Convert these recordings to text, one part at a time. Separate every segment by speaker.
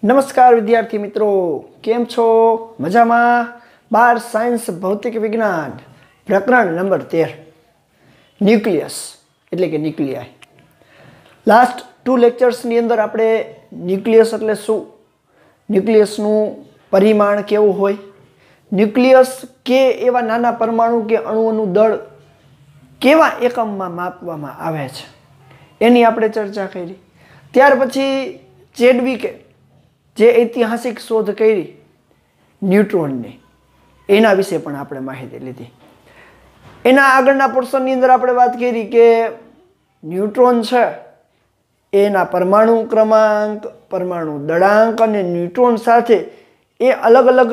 Speaker 1: नमस्कार विद्यार्थी मित्रों, केम छो? मजामा? 12 साइंस भौतिक विज्ञान प्रकरण नंबर 13 न्यूक्लियस એટલે કે ન્યુક્લિયાઈ। લાસ્ટ 2 લેક્ચર્સની અંદર આપણે ન્યુક્લિયસ એટલે શું, ન્યુક્લિયસનું પરિમાણ કેવું હોય, ન્યુક્લિયસ કે એવા નાના પરમાણુ કે અણુઓનું દળ કેવા એકમમાં માપવામાં આવે છે એની આપણે ચર્ચા કરી। ત્યાર પછી ચેડવિકે જે ઐતિહાસિક શોધ કરી ન્યુટ્રોનની એના વિશે પણ આપણે માહિતી લીધી। એના આગળના પોર્શનની અંદર આપણે વાત કરી કે ન્યુટ્રોન છે એના પરમાણુ ક્રમાંક, પરમાણુ દળાંક અને ન્યુટ્રોન સાથે એ અલગ અલગ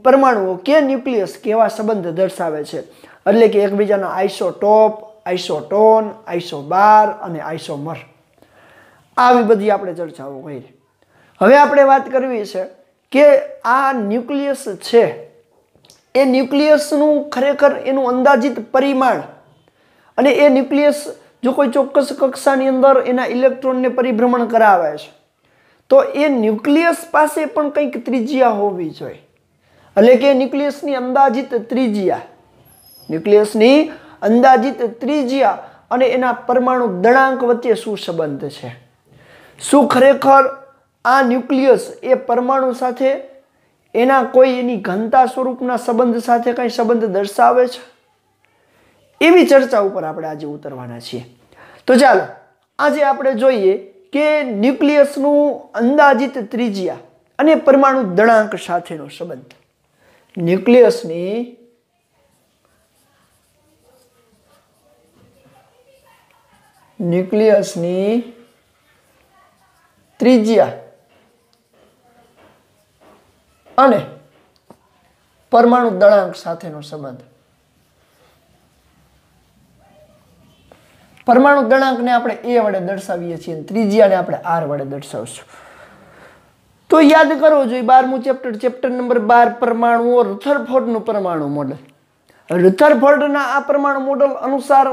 Speaker 1: પરમાણુઓ કે ન્યુક્લિયસ કેવા સંબંધ દર્શાવે છે, એટલે કે એકબીજાનો આઇસોટોપ, આઇસોટોન, આઇસોબાર અને આઇસોમર, આવી બધી આપણે ચર્ચાઓ કરી। હવે આપણે વાત કરવી છે કે આ ન્યુક્લિયસ છે એ ન્યુક્લિયસનું ખરેખર એનું અંદાજિત પરિમાણ અને એ ન્યુક્લિયસ જો કોઈ ચોક્કસ કક્ષાની અંદર એના ઇલેક્ટ્રોનને પરિભ્રમણ કરાવે છે તો એ ન્યુક્લિયસ પાસે પણ કંઈક ત્રિજ્યા હોવી જોઈએ, એટલે કે ન્યુક્લિયસની અંદાજિત ત્રિજ્યા અને એના પરમાણુ દળાંક વચ્ચે શું સંબંધ છે, શું ખરેખર આ ન્યુક્લિયસ એ પરમાણુ સાથે એના કોઈ એની ઘનતા સ્વરૂપના સંબંધ સાથે કંઈ સંબંધ દર્શાવે છે, એવી ચર્ચા ઉપર આપણે આજે ઉતરવાના છીએ। તો ચાલો આજે આપણે જોઈએ કે ન્યુક્લિયસનું અંદાજિત ત્રિજ્યા અને પરમાણુ દળાંક સાથેનો સંબંધ। ન્યુક્લિયસની ત્રિજ્યા અને પરમાણુ દળાંક સાથેનો સંબંધ। પરમાણુ દળાંકને આપણે એ વડે દર્શાવીએ છીએ, ત્રિજ્યાને આપણે આર વડે દર્શાવશું। તો યાદ કરવો જોઈએ 12મું ચેપ્ટર નંબર 12 પરમાણુઓ, રધરફોર્ડનું પરમાણુ મોડેલ। રધરફોર્ડના આ પરમાણુ મોડેલ અનુસાર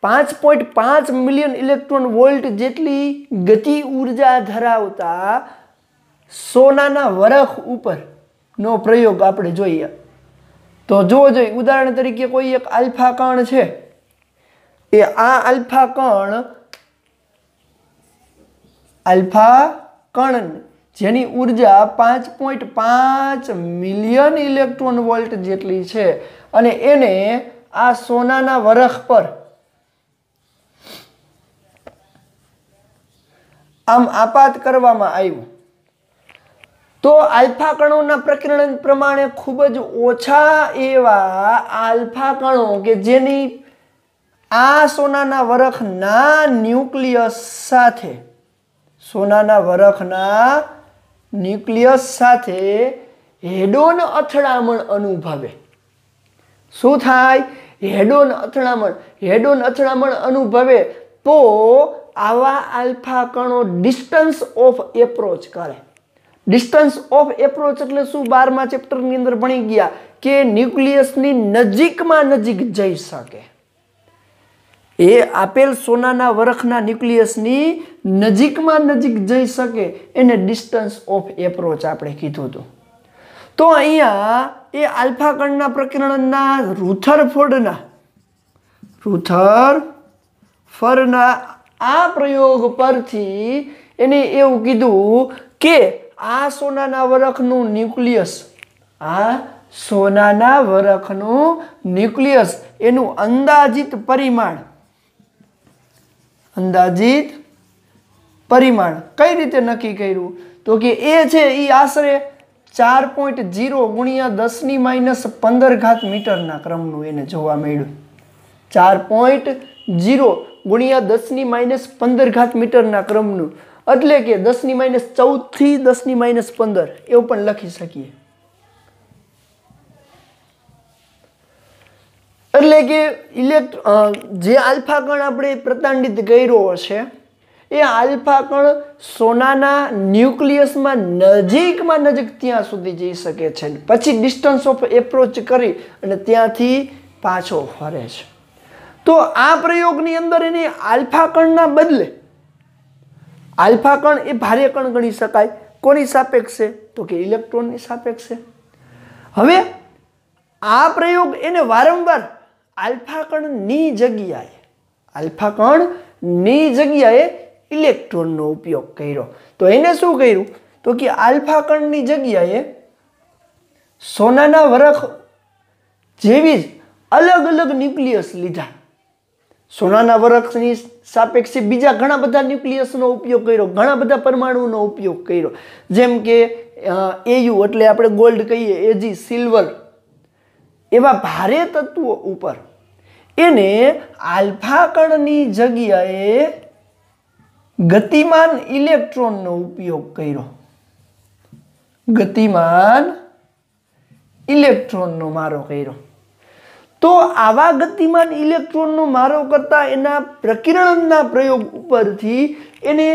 Speaker 1: 5.5 મિલિયન ઇલેક્ટ્રોન વોલ્ટ જેટલી ગતિ ઉર્જા ધરાવતા સોનાના વરખ ઉપર નો પ્રયોગ આપણે જોઈએ તો જોવો જોઈએ। ઉદાહરણ તરીકે કોઈ એક આલ્ફા કણ છે, એ આ આલ્ફા કણ જેની ઉર્જા 5.5 મિલિયન ઇલેક્ટ્રોન વોલ્ટ જેટલી છે અને એને આ સોનાના વરખ પર આમ આપાત કરવામાં આવ્યું તો આલ્ફા કણોના પ્રકીર્ણન પ્રમાણે ખૂબ જ ઓછા એવા આલ્ફા કણો કે જેની આ સોનાના વરખના ન્યુક્લિયસ સાથે હેડોન અથડામણ અનુભવે। શું થાય? હેડોન અથડામણ અનુભવે તો આવા આલ્ફા કણો ડિસ્ટન્સ ઓફ એપ્રોચ કરે। ડિસ્ટન્સ ઓફ એપ્રોચ એટલે શું? 12મા ચેપ્ટરની અંદર ભણી ગયા કે ન્યુક્લિયસની નજીકમાં નજીક જઈ શકે, એ આપેલ સોનાના વરખના ન્યુક્લિયસની નજીકમાં નજીક જઈ શકે એને ડિસ્ટન્સ ઓફ એપ્રોચ આપણે કીધું હતું। તો અહીંયા એ આલ્ફા કણના પ્રકીર્ણનના રુથરફોર્ડના આ પ્રયોગ પરથી એને એવું કીધું કે આ સોનાના વરખનું ન્યુક્લિયસ એનું અંદાજિત પરિમાણ કઈ રીતે નક્કી કર્યું તો કે એ છે એ આશરે 4.0 × 10⁻15 મીટરના ક્રમનું એને જોવા મળ્યું। 4.0 × 10⁻15 મીટરના ક્રમનું, એટલે કે 10⁻14 થી 10⁻15 એવું પણ લખી શકીએ। એટલે કે જે આલ્ફા કણ આપણે પ્રતાડિત કર્યો છે એ આલ્ફા કણ સોનાના ન્યુક્લિયસમાં નજીકમાં નજીક ત્યાં સુધી જઈ શકે છે, પછી ડિસ્ટન્સ ઓફ એપ્રોચ કરી અને ત્યાંથી પાછો ફરે છે। તો આ પ્રયોગની અંદર એને આલ્ફા કણના બદલે આલ્ફા કણ એ ભારે કણ ગણી શકાય કોની સાપેક્ષે? તો કે ઇલેક્ટ્રોનની સાપેક્ષે. હવે આ પ્રયોગ એને વારંવાર આલ્ફા કણની જગ્યાએ ઇલેક્ટ્રોનનો ઉપયોગ કર્યો. તો એને શું કર્યું? તો કે આલ્ફા કણની જગ્યાએ સોનાના વરખ જેવી જ અલગ અલગ ન્યુક્લિયસ લીધા. સોનાના વરખની સાપેક્ષે બીજા ઘણા બધા ન્યુક્લિયસનો ઉપયોગ કર્યો, ઘણા બધા પરમાણુનો ઉપયોગ કર્યો. જેમ કે એયુ એટલે આપણે ગોલ્ડ કહીએ, એજી સિલ્વર, એવા ભારે તત્વો ઉપર એને આલ્ફા કણની જગ્યાએ ગતિમાન ઇલેક્ટ્રોનનો ઉપયોગ કર્યો. ગતિમાન ઇલેક્ટ્રોનનો મારો કર્યો. તો આવા ગતિમાન ઇલેક્ટ્રોનનો મારો કરતા એના પ્રકિરણના પ્રયોગ ઉપરથી એને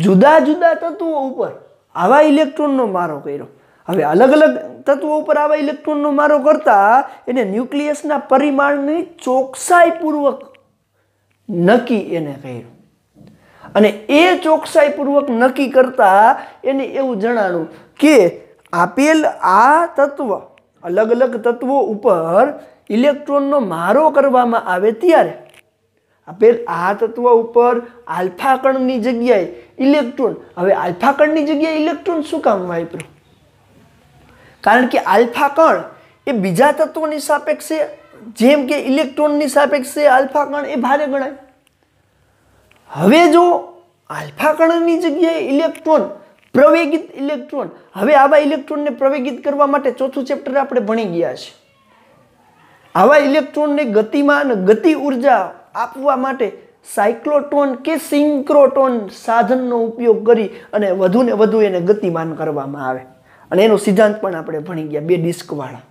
Speaker 1: જુદા જુદા તત્વો ઉપર આવા ઇલેક્ટ્રોનનો મારો કર્યો. હવે અલગ અલગ તત્વો ઉપર આવા ઇલેક્ટ્રોનનો મારો કરતા એને ન્યુક્લિયસના પરિમાણની ચોકસાઈપૂર્વક નક્કી એને કર્યું. અને એ ચોકસાઈપૂર્વક નક્કી કરતા એને એવું જણાવ્યું કે આપેલ આ તત્વ, અલગ અલગ તત્વો ઉપર ઇલેક્ટ્રોનનો મારો કરવામાં આવે ત્યારે આપેલ આ તત્વ ઉપર આલ્ફા કણની જગ્યાએ ઇલેક્ટ્રોન. હવે આલ્ફા કણની જગ્યાએ ઇલેક્ટ્રોન શું કામ વાપર્યું? કારણ કે આલ્ફા કણ એ બીજા તત્વોની સાપેક્ષે, જેમ કે ઇલેક્ટ્રોનની સાપેક્ષે આલ્ફા કણ એ ભારે ગણાય. હવે જો આલ્ફા કણની જગ્યાએ ઇલેક્ટ્રોન, પ્રવેગિત ઇલેક્ટ્રોન, હવે આવા ઇલેક્ટ્રોનને પ્રવેગિત કરવા માટે ચોથું ચેપ્ટર આપણે ભણી ગયા છે. આવા ઇલેક્ટ્રોનને ગતિમાન ગતિ ઉર્જા આપવા માટે સાયક્લોટ્રોન કે સિંક્રોટ્રોન સાધનનો ઉપયોગ કરી અને વધુને વધુ એને ગતિમાન કરવામાં આવે. અને એનો સિદ્ધાંત પણ આપણે ભણી ગયા, 2 ડિસ્કવાળા.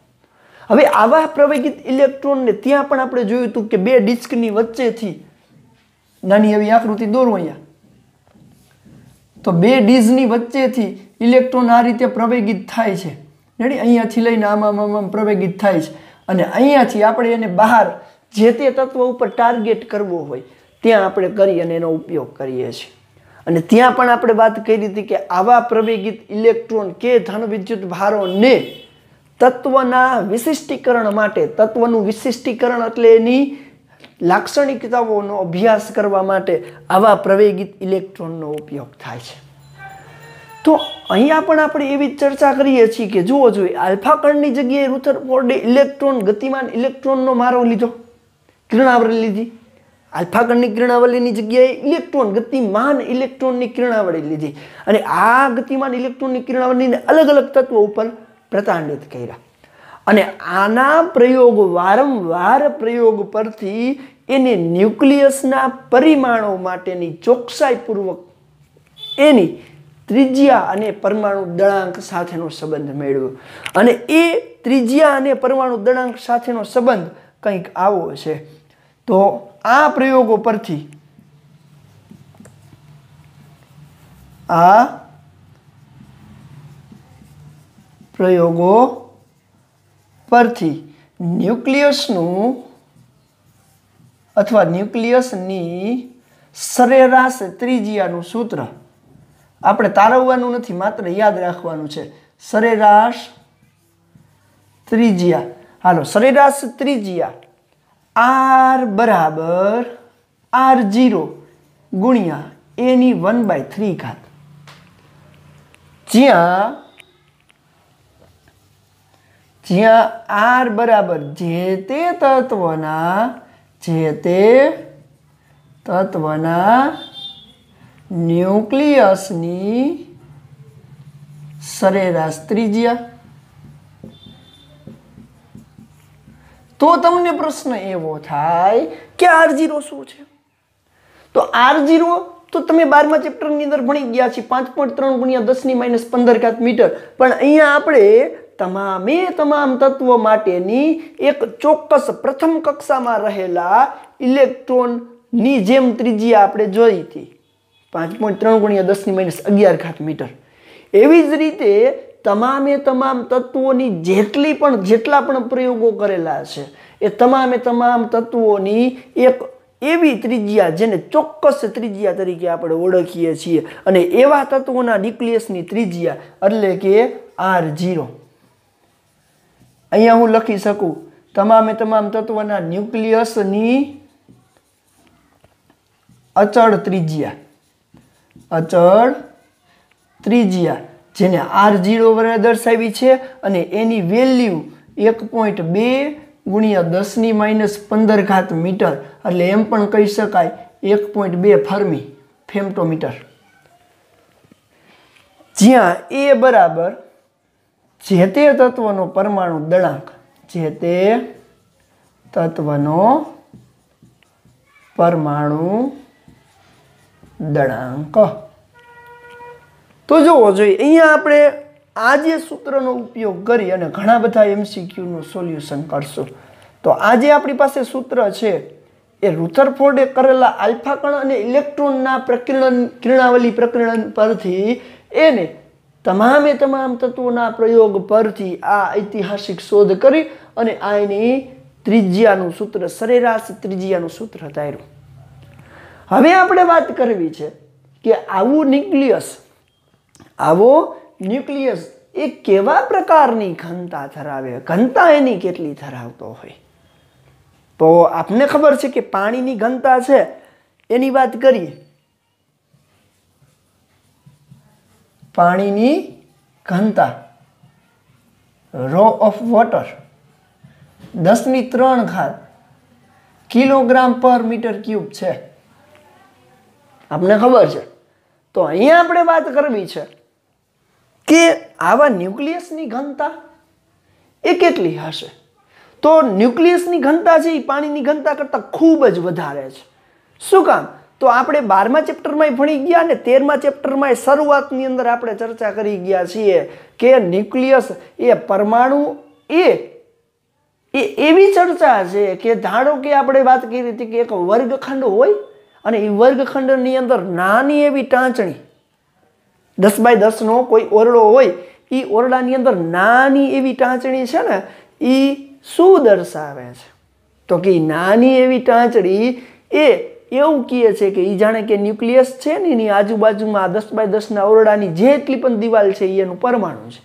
Speaker 1: હવે આવા પ્રવેગિત ઇલેક્ટ્રોનને ત્યાં પણ આપણે જોયું હતું કે 2 ડિસ્કની વચ્ચેથી, નાની એવી આકૃતિ દોરો અહીંયા, તો 2 ડિસ્કની વચ્ચેથી ઇલેક્ટ્રોન આ રીતે પ્રવેગિત થાય છે. અહીંયાથી લઈને આમાં પ્રવેગિત થાય છે. અને અહીંયાથી આપણે એને બહાર જે તે તત્વ ઉપર ટાર્ગેટ કરવો હોય ત્યાં આપણે કરી અને એનો ઉપયોગ કરીએ છીએ. અને ત્યાં પણ આપણે વાત કરી હતી કે આવા પ્રવેગિત ઇલેક્ટ્રોન કે ધન વિદ્યુત ભારોને તત્વના વિશિષ્ટીકરણ માટે, તત્વનું વિશિષ્ટીકરણ એટલે એની લાક્ષણિકતાઓનો અભ્યાસ કરવા માટે આવા પ્રવેગિત ઇલેક્ટ્રોનનો ઉપયોગ થાય છે. તો અહીંયા પણ આપણે એવી ચર્ચા કરીએ છીએ કે જુઓ જોઈએ, આલ્ફા કણની જગ્યાએ રુથરફોર્ડે ઇલેક્ટ્રોન, ગતિમાન ઇલેક્ટ્રોનનો મારો લીધો, કિરણાવળી લીધી. આલ્ફા કણની કિરણાવળીની જગ્યાએ ઇલેક્ટ્રોન, ગતિમાન ઇલેક્ટ્રોનની કિરણાવળી લીધી. અને આ ગતિમાન ઇલેક્ટ્રોનની કિરણાવળીને અલગ અલગ તત્વો ઉપર પ્રતાડિત કર્યા. અને આના પ્રયોગ, વારંવાર પ્રયોગ પરથી એને ન્યુક્લિયસના પરિમાણો માટેની ચોકસાઈપૂર્વક એની ત્રિજ્યા અને પરમાણુ દળાંક સાથેનો સંબંધ મેળવ્યો. અને એ ત્રિજ્યા અને પરમાણુ દળાંક સાથેનો સંબંધ કંઈક આવો છે. તો આ પ્રયોગો પરથી ન્યુક્લિયસનું અથવા ન્યુક્લિયસની સરેરાશ ત્રિજ્યાનું સૂત્ર આપણે તારવવાનું નથી, માત્ર યાદ રાખવાનું છે. સરેરાશ ત્રિજ્યા, હાલો, સરેરાશ ત્રિજ્યા R બરાબર R0 ગુણ્યા એની 1/3, જ્યાં R બરાબર જે તે તત્વના ન્યુક્લિયસની સરેરાશ ત્રિજ્યા. તો તમને પ્રશ્ન એવો થાય કે R0 શું છે? તો R0 તો તમે 12મા ચેપ્ટરની અંદર ભણી ગયા છે, 5.3 ગુણ્યા 10⁻15 મીટર. પણ અહીંયા આપણે તમામ તત્વો માટેની એક ચોક્કસ પ્રથમ કક્ષામાં રહેલા ઇલેક્ટ્રોનની જેમ ત્રિજ્યા આપણે જોઈ હતી, 5.3 ગુણ્યા 10⁻11 મીટર. એવી જ રીતે તમામ તત્વોની જેટલા પણ પ્રયોગો કરેલા છે એ તમામ તત્વોની એક એવી ત્રિજ્યા જેને ચોક્કસ ત્રિજ્યા તરીકે આપણે ઓળખીએ છીએ અને એવા તત્વોના ન્યુક્લિયસની ત્રિજ્યા એટલે કે R0. અહીંયા હું લખી શકું તમામે તમામ તત્વના ન્યુક્લિયસની અચળ ત્રિજ્યા જેને R0 વડે દર્શાવી છે અને એની વેલ્યુ 1.2 × 10⁻15 મીટર એટલે એમ પણ કહી શકાય 1.2 ફર્મી ફેમ્ટોમીટર. જ્યાં એ બરાબર જે તે તત્વનો પરમાણુ દળાંક તો જોવો જોઈએ અહીંયા આપણે આ જે સૂત્રનો ઉપયોગ કરી અને ઘણા બધા MCQનું સોલ્યુશન કરશું. તો આ જે આપણી પાસે સૂત્ર છે એ રુથરફોર્ડે કરેલા આલ્ફા કણ અને ઇલેક્ટ્રોનના કિરણાવલી પ્રકરણ પરથી એને તમામે તમામ તત્વોના પ્રયોગ પરથી આ ઐતિહાસિક શોધ કરી અને આ એની ત્રિજ્યાનું સૂત્ર સરેરાશ ત્રિજ્યાનું સૂત્ર ધાર્યું. હવે આપણે વાત કરવી છે કે આવો ન્યુક્લિયસ એ કેવા પ્રકારની ઘનતા ધરાવે, ઘનતા એની કેટલી ધરાવતો હોય. તો આપને ખબર છે કે પાણીની ઘનતા છે એની વાત કરીએ. પાણીની ઘનતા રો ઓફ વોટર 10⁻³ કિલોગ્રામ પર મીટર ક્યુબ છે. આપને ખબર છે. તો અહીંયા આપણે વાત કરવી છે કે આવા ન્યુક્લિયસની ઘનતા એ કેટલી હશે. તો ન્યુક્લિયસની ઘનતા છે એ પાણીની ઘનતા કરતાં ખૂબ જ વધારે છે. શું કામ? તો આપણે 12મા ચેપ્ટરમાં ભણી ગયા ને 13મા ચેપ્ટરમાં શરૂઆતની અંદર આપણે ચર્ચા કરી ગયા છીએ કે ન્યુક્લિયસ એ પરમાણુ એ એવી ચર્ચા છે કે ધારો કે આપણે વાત કરી હતી કે એક વર્ગખંડ હોય અને એ વર્ગખંડની અંદર નાની એવી ટાંચણી 10x10 નો કોઈ ઓરડો હોય, એ ઓરડાની અંદર નાની એવી ટાંચણી છે ને એ શું દર્શાવે છે? તો કે નાની એવી ટાંચણી એ એવું કહે છે કે એ જાણે કે ન્યુક્લિયસ છે ને એની આજુબાજુમાં 10x10 ના ઓરડાની જેટલી પણ દિવાલ છે એનું પરમાણુ છે.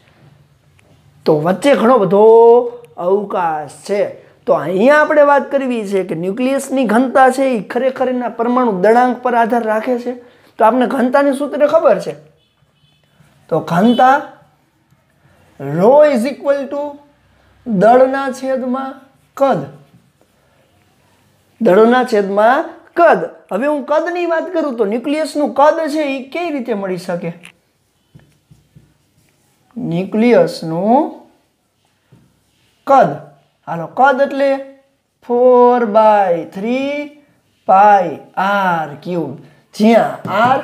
Speaker 1: તો વચ્ચે ઘણો બધો અવકાશ છે. તો અહીંયા આપણે વાત કરવી છે કે ન્યુક્લિયસની ઘનતા છે એ ખરેખર એના પરમાણુ દળાંક પર આધાર રાખે છે. તો આપણે ઘનતાની સૂત્ર ખબર છે. તો ઘનતા રો ઇઝ ઇક્વલ ટુ દળના છેદમાં કદ. દળના છેદમાં કદ. હવે હું કદની વાત કરું તો ન્યુક્લિયસનું કદ છે એ કઈ રીતે મળી શકે? ન્યુક્લિયસનું કદ, હાલો કદ એટલે 4/3 πr³, જ્યાં r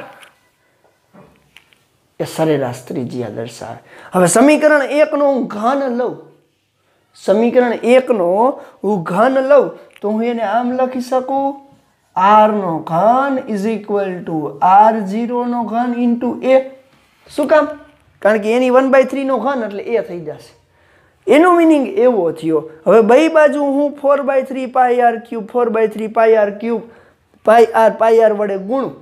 Speaker 1: એ સરેરાશ ત્રિજ્યા દર્શાવે. હવે સમીકરણ 1 નો હું ઘન લઉં, સમીકરણ 1 નો હું ઘન લઉં તો હું એને આમ લખી શકું r નો ઘન ઇઝ ઇક્વલ ટુ r0 નો ઘન ઇન્ટુ a. શું કામ? કારણ કે એની 1/3 નો ઘન એટલે a થઈ જશે. એનો મિનિંગ એવો થયો. હવે બે બાજુ હું 4/3 πr³ 4/3 πr³ πr વડે ગુણું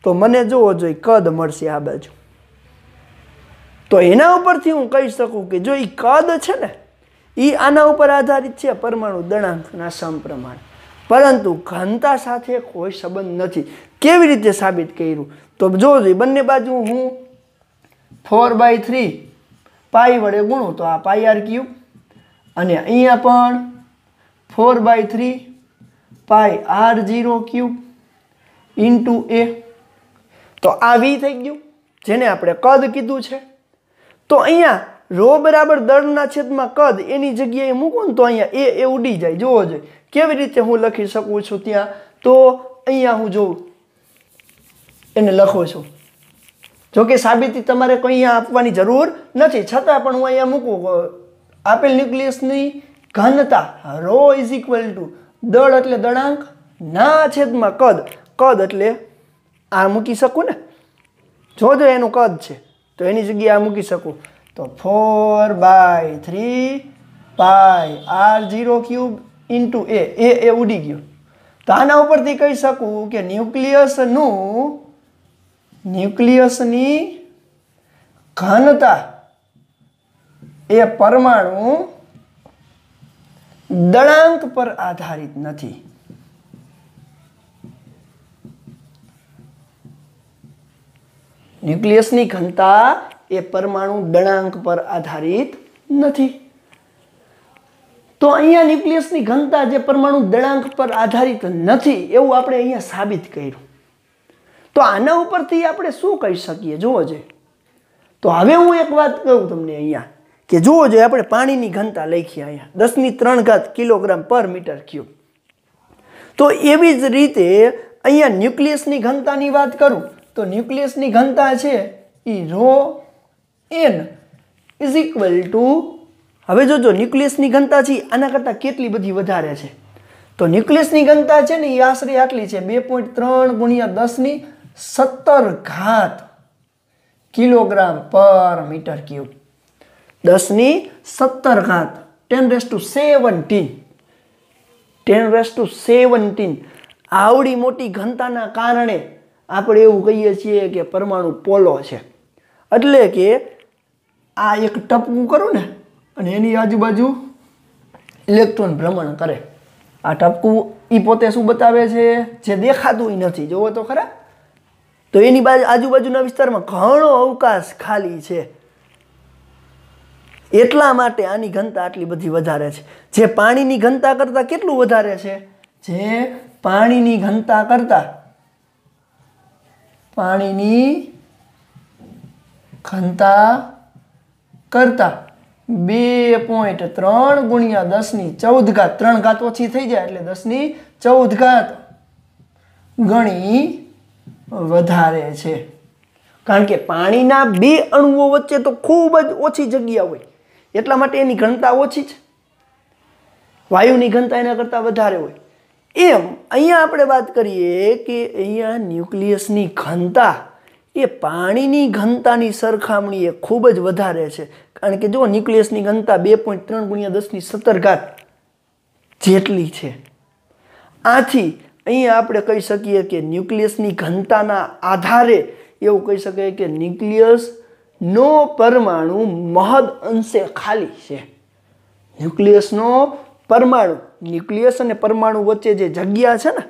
Speaker 1: તો મને જોવો જોઈએ કદ મળશે આ બાજુ. તો એના ઉપરથી હું કહી શકું કે જો એ કદ છે ને એ આના ઉપર આધારિત છે પરમાણુ દળાંકના સમપ્રમાણ, પરંતુ ઘનતા સાથે કોઈ સંબંધ નથી. કેવી રીતે સાબિત કર્યું? તો જોવો જોઈએ બંને બાજુ હું 4/3 પાઈ વડે ગુણું તો આ πr³ અને અહીંયા પણ 4/3 πr03 ઇન્ટુ a. તો આ v થઈ ગયું જેને આપણે કદ કીધું છે. તો અહીંયા રો બરાબર દળના છેદમાં કદ એની જગ્યાએ મૂકું તો અહીંયા એ ઉડી જાય. જોવો જોઈએ કેવી રીતે હું લખી શકું છું ત્યાં. તો અહીંયા હું જોઉં એને લખું છું. જોકે સાબિતી તમારે કોઈ અહીંયા આપવાની જરૂર નથી, છતાં પણ હું અહીંયા મૂકું આપેલ ન્યુક્લિયસની ઘનતા રો ઇઝ ઇક્વલ ટુ દળ એટલે દળાંક ના છેદમાં કદ. કદ એટલે આ મૂકી શકું ને, જો એનું કદ છે તો એની જગ્યાએ આ મૂકી શકું. તો 4/3 πr03 ઇન્ટુ એ ઉડી ગયું. તો આના ઉપરથી કહી શકું કે ન્યુક્લિયસની ઘનતા એ પરમાણુ દળાંક પર આધારિત નથી. ન્યુક્લિયસની ઘનતા એ પરમાણુ દળાંક પર આધારિત નથી. તો અહીંયા ન્યુક્લિયસની ઘનતા જે પરમાણુ દળાંક પર આધારિત નથી એવું આપણે અહીંયા સાબિત કર્યું. તો આના ઉપરથી આપણે શું કહી શકીએ જુઓ છે. તો હવે હું એક વાત કહું તમને અહીંયા કે જુઓ જોઈએ આપણે પાણીની ઘનતા લખીએ અહીંયા 10³ કિલોગ્રામ પર મીટર ક્યુબ. તો એવી જ રીતે અહીંયા ન્યુક્લિયસની ઘનતાની વાત કરું તો ન્યુક્લિયસની ઘનતા છે એ ρn હવે જોજો ન્યુક્લિયસની ઘનતા છે આના કરતાં કેટલી બધી વધારે છે. તો ન્યુક્લિયસની ઘનતા છે ને એ આશરે આટલી છે 2.3 × 10⁻17 કિલોગ્રામ પર મીટર ક્યુબ. 10⁻17 10⁻17 આવડી મોટી ઘનતાના કારણે આપણે એવું કહીએ છીએ કે પરમાણુ પોલો છે. એટલે કે આ એક ટપકું કરું ને અને એની આજુબાજુ ઇલેક્ટ્રોન ભ્રમણ કરે. આ ટપકું એ પોતે શું બતાવે છે જે દેખાતું નથી જોવો તો ખરા. તો એની આજુબાજુના વિસ્તારમાં ઘણો અવકાશ ખાલી છે. એટલા માટે આની ઘનતા આટલી બધી વધારે છે. જે પાણીની ઘનતા કરતાં કેટલું વધારે છે? જે પાણીની ઘનતા કરતાં 2.3 × 10⁻14 3 ઘાત ઓછી થઈ જાય એટલે 10⁻14 ગણી વધારે છે. કારણ કે પાણીના બે અણુઓ વચ્ચે તો ખૂબ જ ઓછી જગ્યા હોય એટલા માટે એની ઘનતા ઓછી છે. વાયુની ઘનતા એના કરતાં વધારે હોય. એમ અહીંયા આપણે વાત કરીએ કે અહીંયા ન્યુક્લિયસની ઘનતા એ પાણીની ઘનતાની સરખામણીએ ખૂબ જ વધારે છે. કારણ કે જો ન્યુક્લિયસની ઘનતા 2.3 × 10⁻17 જેટલી છે. આથી અહીંયા આપણે કહી શકીએ કે ન્યુક્લિયસની ઘનતાના આધારે એવું કહી શકાય કે ન્યુક્લિયસનો પરમાણુ મહદ અંશે ખાલી છે. ન્યુક્લિયસ અને પરમાણુ વચ્ચે જે જગ્યા છે ને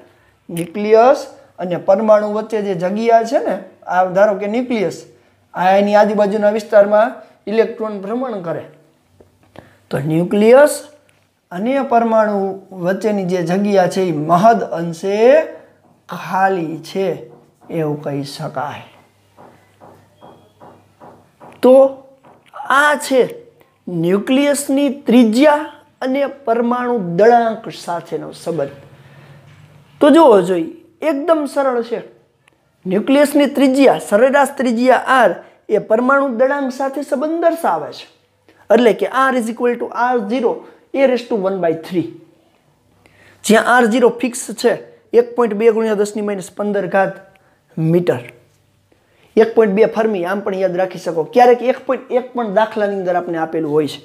Speaker 1: ન્યુક્લિયસ અને પરમાણુ વચ્ચે જે જગ્યા છે ને આ ધારો કે ન્યુક્લિયસ આ એની આજુબાજુના વિસ્તારમાં ઇલેક્ટ્રોન ભ્રમણ કરે. તો ન્યુક્લિયસ અને પરમાણુ વચ્ચેની જે જગ્યા છે એ મહદ અંશે ખાલી છે એવું કહી શકાય. તો આ છે ન્યુક્લિયસની ત્રિજ્યા અને પરમાણુ દળાંક સાથેનો સંબંધ. તો જોવો જોઈએ એકદમ સરળ છે. ન્યુક્લિયસની ત્રિજ્યા સરેરાશ ત્રિજ્યા r એ પરમાણુ દળાંક સાથે સંબંધ દર્શાવે છે. એટલે કે r = r0 a⁻1/3 જ્યાં r0 ફિક્સ છે 1.2 × 10⁻15 મીટર. 1.2 ફર્મી આમ પણ યાદ રાખી શકો. ક્યારેક 1.1 પણ દાખલાની અંદર આપણે આપેલું હોય છે.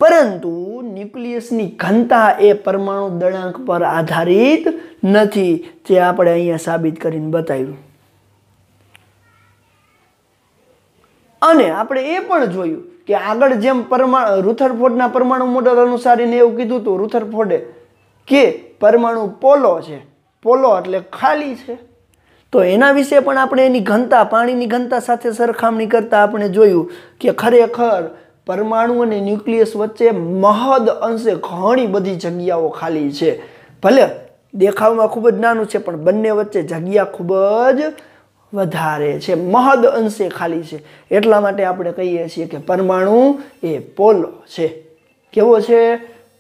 Speaker 1: પરંતુ ન્યુક્લિયસની ઘનતા એ પરમાણુ દળાંક પર આધારિત નથી. જે આપણે અહીંયા સાબિત કરીને બતાવ્યું. અને આપણે એ પણ જોયું કે આગળ જેમ રુથરફોર્ડના પરમાણુ મોડેલ અનુસાર એને એવું કીધું હતું રુથરફોર્ડે કે પરમાણુ પોલો છે. પોલો એટલે ખાલી છે. તો એના વિશે પણ આપણે એની ઘનતા પાણીની ઘનતા સાથે સરખામણી કરતા આપણે જોયું કે ખરેખર પરમાણુ અને ન્યુક્લિયસ વચ્ચે મહદ અંશે ઘણી બધી જગ્યાઓ ખાલી છે. ભલે દેખાવમાં ખૂબ જ નાનું છે પણ બંને વચ્ચે જગ્યા ખૂબ જ વધારે છે. મહદ અંશે ખાલી છે. એટલા માટે આપણે કહીએ છીએ કે પરમાણુ એ પોલો છે. કેવો છે?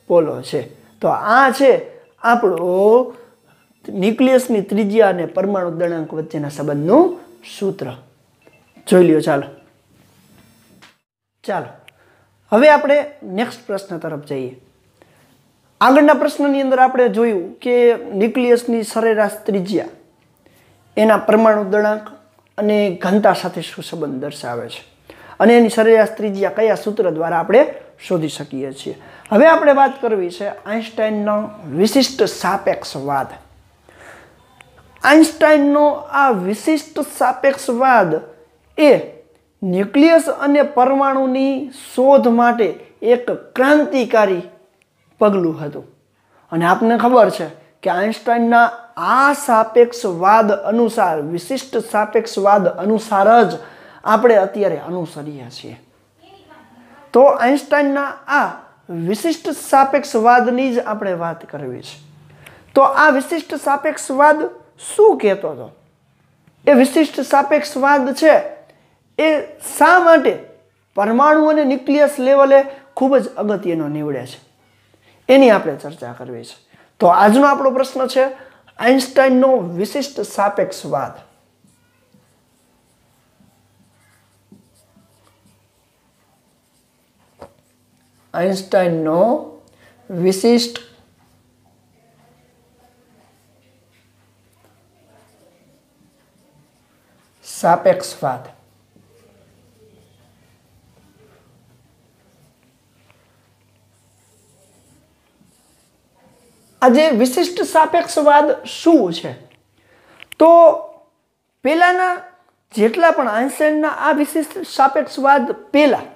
Speaker 1: પોલો છે. તો આ છે આપણો ન્યુક્લિયસની ત્રિજ્યા અને પરમાણુ દળાંક વચ્ચેના સંબંધનું સૂત્ર. જોઈ લ્યો. ચાલો હવે આપણે નેક્સ્ટ પ્રશ્ન તરફ જઈએ. આગળના પ્રશ્નની અંદર આપણે જોયું કે ન્યુક્લિયસની સરેરાશ ત્રિજ્યા એના પરમાણુ દળાંક અને ઘનતા સાથે શું સંબંધ દર્શાવે છે અને એની સરેરાશ ત્રિજ્યા કયા સૂત્ર દ્વારા આપણે શોધી શકીએ છીએ. હવે આપણે વાત કરવી છે આઇન્સ્ટાઈનનો વિશિષ્ટ સાપેક્ષવાદ. આઇન્સ્ટાઈનનો આ વિશિષ્ટ સાપેક્ષવાદ એ ન્યુક્લિયસ અને પરમાણુની શોધ માટે એક ક્રાંતિકારી પગલું હતું. અને આપને ખબર છે કે આઇન્સ્ટાઈનના આ સાપેક્ષવાદ અનુસાર, વિશિષ્ટ સાપેક્ષવાદ અનુસાર જ આપણે અત્યારે અનુસરીએ છીએ. તો આઇન્સ્ટાઈનના આ વિશિષ્ટ સાપેક્ષવાદની જ આપણે વાત કરવી છે. તો આ વિશિષ્ટ સાપેક્ષવાદ શું કહેતો હતો? એ વિશિષ્ટ સાપેક્ષવાદ છે એ શા માટે પરમાણુ અને ન્યુક્લિયસ લેવલે ખૂબ જ અગત્યનો નીવડે છે, એની આપણે ચર્ચા કરવી છે. તો આજનો આપણો પ્રશ્ન છે આઇન્સ્ટાઈનનો વિશિષ્ટ સાપેક્ષવાદ. આઇન્સ્ટાઈનનો વિશિષ્ટ સાપેક્ષવાદ. આજે વિશિષ્ટ સાપેક્ષવાદ શું છે? તો પહેલાના જેટલા પણ આઇન્સ્ટાઈનના આ વિશિષ્ટ સાપેક્ષવાદ પહેલા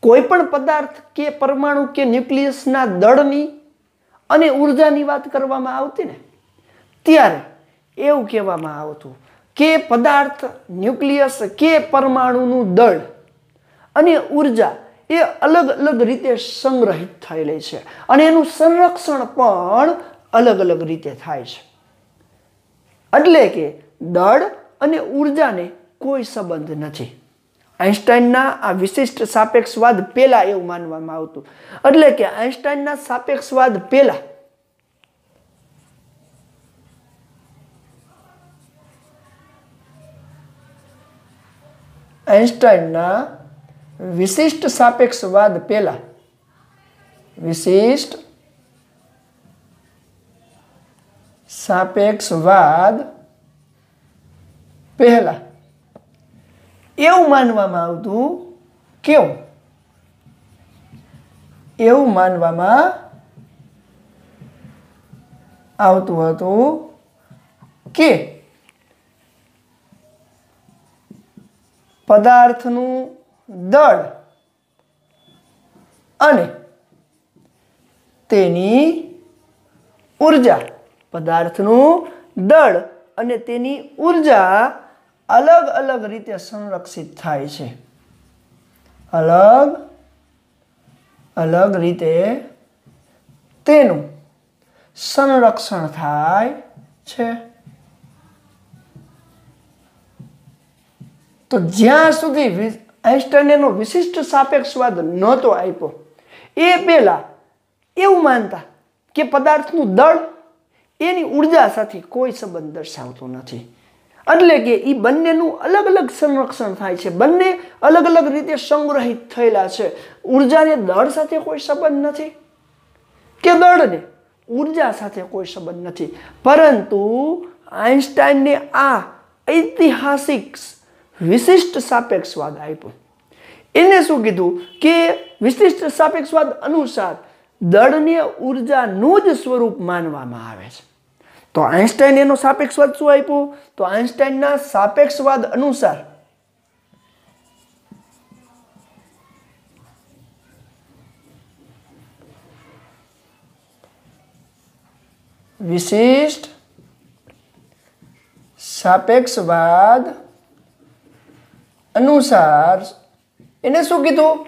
Speaker 1: કોઈ પણ પદાર્થ કે પરમાણુ કે ન્યુક્લિયસના દળની અને ઉર્જાની વાત કરવામાં આવતી ને, ત્યારે એવું કહેવામાં આવતું કે પદાર્થ, ન્યુક્લિયસ કે પરમાણુનું દળ અને ઉર્જા એ અલગ અલગ રીતે સંગ્રહિત થયેલી છે અને એનું સંરક્ષણ પણ અલગ અલગ રીતે થાય છે. એટલે કે દળ અને ઉર્જાને કોઈ સંબંધ નથી. આઇન્સ્ટાઈનના આ વિશિષ્ટ સાપેક્ષવાદ પહેલા એવું માનવામાં આવતું. એટલે કે આઇન્સ્ટાઈનના સાપેક્ષવાદ પહેલા આઇન્સ્ટાઈનના વિશિષ્ટ સાપેક્ષવાદ પહેલા વિશિષ્ટ સાપેક્ષવાદ પહેલા એવું માનવામાં આવતું, કેવું? એવું માનવામાં આવતું હતું કે પદાર્થનું દળ અને તેની ઉર્જા, પદાર્થનું દળ અને તેની ઉર્જા અલગ અલગ રીતે સંરક્ષિત થાય છે. અલગ અલગ રીતે તેનું સંરક્ષણ થાય છે. તો જ્યાં સુધી આઇન્સ્ટાઈને એનો વિશિષ્ટ સાપેક્ષવાદ નહોતો આપ્યો એ પહેલા એવું માનતા કે પદાર્થનું દળ એની ઉર્જા સાથે કોઈ સંબંધ દર્શાવતો નથી. એટલે કે એ બંનેનું અલગ અલગ સંરક્ષણ થાય છે, બંને અલગ અલગ રીતે સંગ્રહિત થયેલા છે. ઉર્જાને દળ સાથે કોઈ સંબંધ નથી કે દળને ઉર્જા સાથે કોઈ સંબંધ નથી. પરંતુ આઇન્સ્ટાઈને આ ઐતિહાસિક વિશિષ્ટ સાપેક્ષવાદ આપ્યો. એને શું કીધું કે વિશિષ્ટ સાપેક્ષવાદ અનુસાર દળને ઉર્જાનું જ સ્વરૂપ માનવામાં આવે છે. તો આઇન્સ્ટાઈને એનો સાપેક્ષવાદ શું આપ્યો? તો આઇન્સ્ટાઈનના સાપેક્ષવાદ અનુસાર વિશિષ્ટ સાપેક્ષવાદ અનુસાર એને શું કીધું?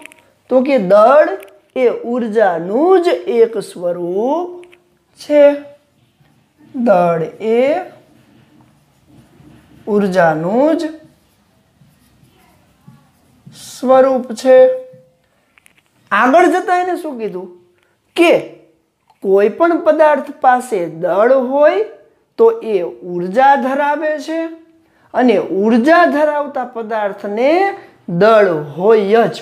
Speaker 1: તો કે દળ એ ઉર્જાનું જ એક સ્વરૂપ છે. દળ એ ઉર્જાનું જ સ્વરૂપ છે. આગળ જતા એને શું કીધું કે કોઈ પણ પદાર્થ પાસે દળ હોય તો એ ઉર્જા ધરાવે છે અને ઉર્જા ધરાવતા પદાર્થને દળ હોય જ.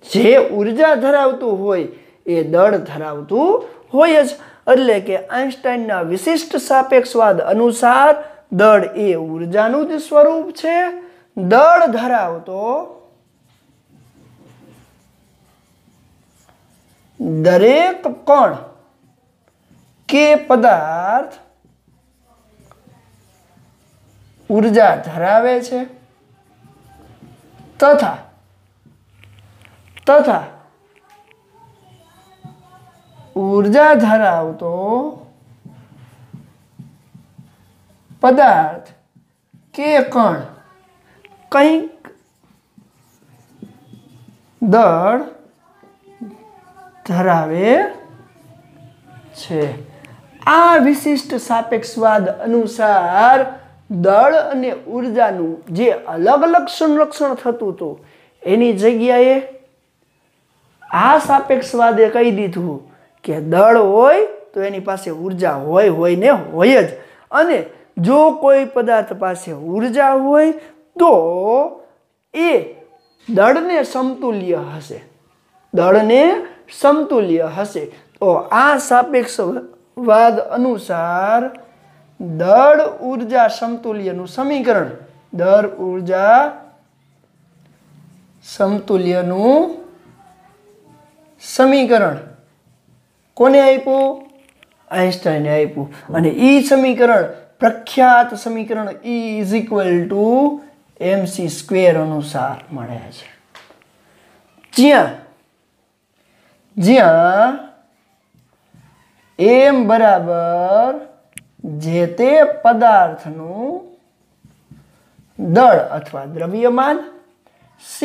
Speaker 1: જે ઉર્જા ધરાવતું હોય એ દળ ધરાવતું હોય જ. એટલે કે આઇન્સ્ટાઈનના વિશિષ્ટ સાપેક્ષવાદ અનુસાર દળ એ ઉર્જાનું જ સ્વરૂપ છે. દળ ધરાવતો દરેક કણ કે પદાર્થ ઊર્જા ધરાવે છે તથા ઊર્જા ધરાવતો પદાર્થ કે કણ કંઈક દળ ધરાવે છે। આ વિશિષ્ટ સાપેક્ષવાદ અનુસાર દળ અને ઊર્જાનું જે અલગ અલગ સંરક્ષણ થતું હતું એની જગ્યાએ આ સાપેક્ષવાદે કહી દીધું કે દળ હોય તો એની પાસે ઊર્જા હોય ને હોય જ, અને જો કોઈ પદાર્થ પાસે ઊર્જા હોય તો એ દળને સમતુલ્ય હશે, દળને સમતુલ્ય હશે। તો આ સાપેક્ષવાદ અનુસાર દળ ઊર્જા સમતુલ્યનું સમીકરણ, દળ ઊર્જા સમતુલ્યનું સમીકરણ કોને આપ્યું? આઈન્સ્ટાઈને આપ્યું। અને એ સમીકરણ પ્રખ્યાત સમીકરણ E = mc² અનુસાર મળે છે, જ્યાં m બરાબર જે તે પદાર્થનું દળ અથવા દ્રવ્યમાન, c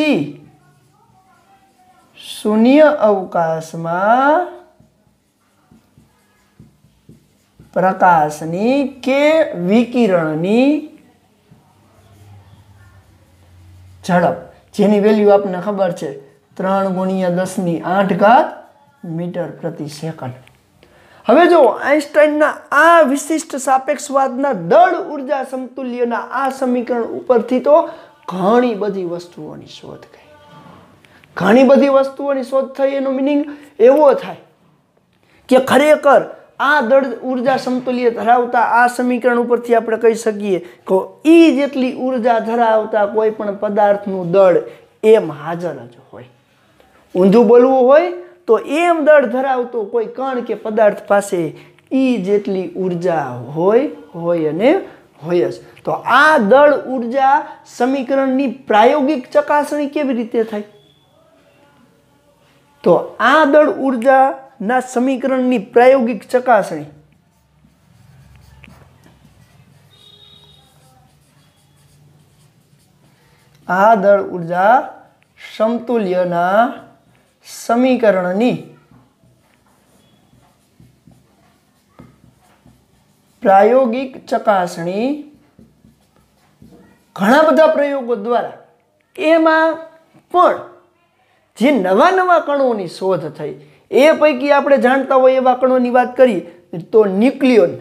Speaker 1: શૂન્ય અવકાશમાં પ્રકાશની કે વિકિરણની ઝડપ, જેની વેલ્યુ આપણને ખબર છે 3×10⁸ મીટર પ્રતિ સેકન્ડ। હવે જો આઈન્સ્ટાઈનના આ વિશિષ્ટ સાપેક્ષવાદના દળ ઊર્જા સમતુલ્યના આ સમીકરણ ઉપરથી તો ઘણી બધી વસ્તુઓની શોધ થઈ, ઘણી બધી વસ્તુઓની શોધ થઈ। એનો મિનિંગ એવો થાય કે ખરેખર આ દળ ઊર્જા સમતુલ્ય ધરાવતા આ સમીકરણ ઉપરથી આપણે કહી શકીએ કે E જેટલી ઊર્જા ધરાવતા કોઈ પણ પદાર્થનું દળ એમ હાજર જ હોય। ઊંધું બોલવું હોય તો એમ દળ ધરાવતો કોઈ કણ કે પદાર્થ પાસે E જેટલી ઊર્જા હોય અને હોય જ। તો આ દળ ઊર્જા સમીકરણની પ્રાયોગિક ચકાસણી કેવી રીતે થાય? તો આ દળ ઊર્જાના સમીકરણની પ્રાયોગિક ચકાસણી આ દળ ઊર્જા સમતુલ્યના સમીકરણની પ્રાયોગિક ચકાસણી ઘણા બધા પ્રયોગો દ્વારા, એમાં પણ જે નવા નવા કણોની શોધ થઈ એ પૈકી આપણે જાણતા હોય એવા કણોની વાત કરીએ તો ન્યુક્લિયોન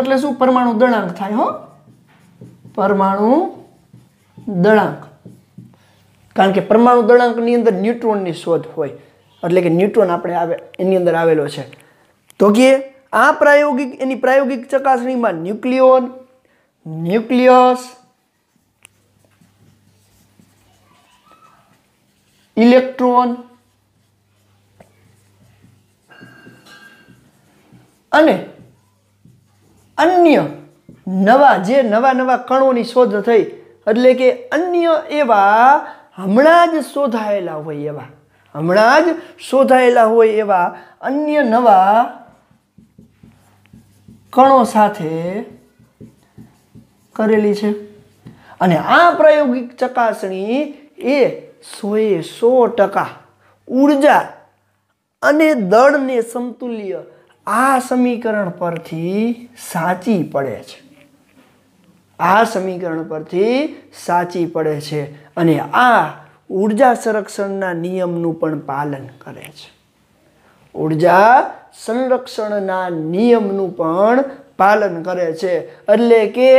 Speaker 1: એટલે શું? પરમાણુ દળાંક થાય હો, પરમાણુ દળાંક। કારણ કે પરમાણુ દળાંકની અંદર ન્યુટ્રોનની શોધ હોય, એટલે કે ન્યુટ્રોન આપણે એની અંદર આવેલો છે। તો કે આ એની પ્રાયોગિક ચકાસણીમાં ન્યુક્લિયોન, ન્યુક્લિયસ, ઇલેક્ટ્રોન અને અન્ય નવા કણોની શોધ થઈ, એટલે કે અન્ય એવા હમણાં જ શોધાયેલા હોય એવા અન્ય નવા કણો સાથે કરેલી છે। અને આ પ્રાયોગિક ચકાસણી એ 100% ઊર્જા અને દળને સમતુલ્ય આ સમીકરણ પરથી સાચી પડે છે, આ સમીકરણ પરથી સાચી પડે છે। અને આ ઊર્જા સંરક્ષણના નિયમનું પણ પાલન કરે છે, ઊર્જા સંરક્ષણના નિયમનું પણ પાલન કરે છે। એટલે કે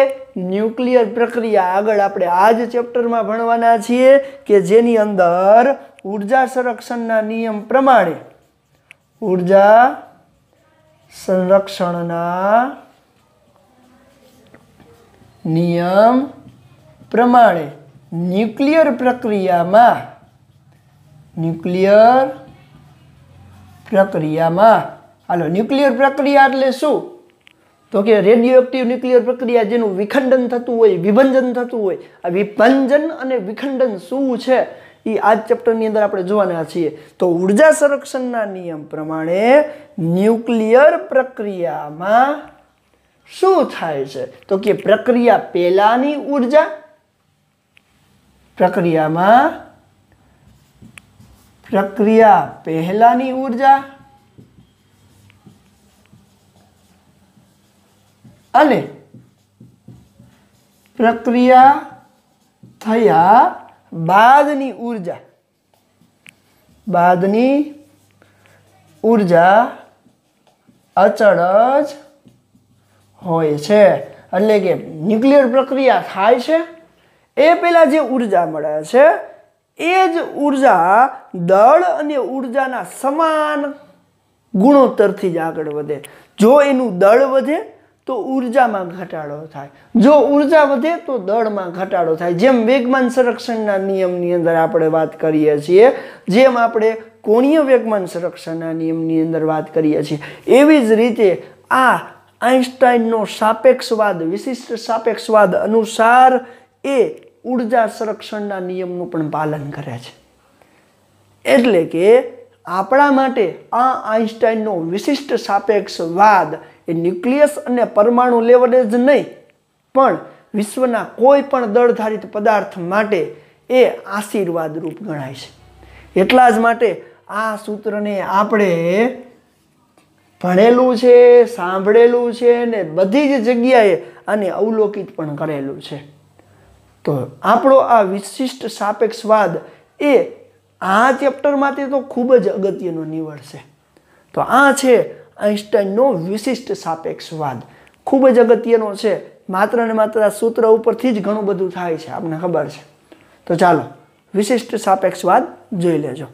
Speaker 1: ન્યુક્લિયર પ્રક્રિયા આગળ આપણે આ જ ચેપ્ટરમાં ભણવાના છીએ કે જેની અંદર ઊર્જા સંરક્ષણના નિયમ પ્રમાણે, ઊર્જા સંરક્ષણના નિયમ પ્રમાણે ન્યુક્લિયર પ્રક્રિયામાં હાલો, ન્યુક્લિયર પ્રક્રિયા એટલે શું? તો કે રેડિયો એક્ટિવ ન્યુક્લિયર પ્રક્રિયા જેનું વિખંડન થતું હોય, વિભંજન થતું હોય. આ વિભંજન અને વિખંડન શું છે એ આ ચેપ્ટરની અંદર આપણે જોવાના છીએ. તો ઉર્જા સંરક્ષણના નિયમ પ્રમાણે ન્યુક્લિયર પ્રક્રિયામાં શું થાય છે? તો કે પ્રક્રિયા પહેલાની ઉર્જા, પ્રક્રિયા પહેલાની ઉર્જા અને પ્રક્રિયા થયા બાદની ઉર્જા અચળ જ હોય છે. એટલે કે ન્યુક્લિયર પ્રક્રિયા થાય છે એ પહેલા જે ઉર્જા મળે છે એ જ ઉર્જા દળ અને ઉર્જાના સમાન ગુણોત્તરથી જ આગળ વધે. જો એનું દળ વધે તો ઉર્જામાં ઘટાડો થાય, જો ઉર્જા વધે તો દળમાં ઘટાડો થાય. જેમ વેગમાન સંરક્ષણના નિયમની અંદર આપણે વાત કરીએ છીએ, જેમ આપણે કોણીય વેગમાન સંરક્ષણના નિયમની અંદર વાત કરીએ છીએ, એવી જ રીતે આ આઇન્સ્ટાઈનનો સાપેક્ષવાદ, વિશિષ્ટ સાપેક્ષવાદ અનુસાર એ ઉર્જા સંરક્ષણના નિયમનું પણ પાલન કરે છે. એટલે કે આપણા માટે આ આઇન્સ્ટાઈનનો વિશિષ્ટ સાપેક્ષવાદ એ ન્યુક્લિયસ અને પરમાણુ લેવલે જ નહીં પણ વિશ્વના કોઈ પણ દળધારિત પદાર્થ માટે એ આશીર્વાદ રૂપ ગણાય છે. એટલા જ માટે આ સૂત્રને આપણે ભણેલું છે, સાંભળેલું છે ને બધી જ જગ્યાએ આને અવલોકિત પણ કરેલું છે. તો આપણો આ વિશિષ્ટ સાપેક્ષવાદ એ આ ચેપ્ટરમાંથી તો ખૂબ જ અગત્યનો નીવડશે. તો આ છે આઇન્સ્ટાઈનનો વિશિષ્ટ સાપેક્ષવાદ. ખૂબ જ અગત્યનો છે. માત્ર ને માત્ર આ સૂત્ર ઉપરથી જ ઘણું બધું થાય છે, આપણને ખબર છે. તો ચાલો વિશિષ્ટ સાપેક્ષવાદ જોઈ લેજો.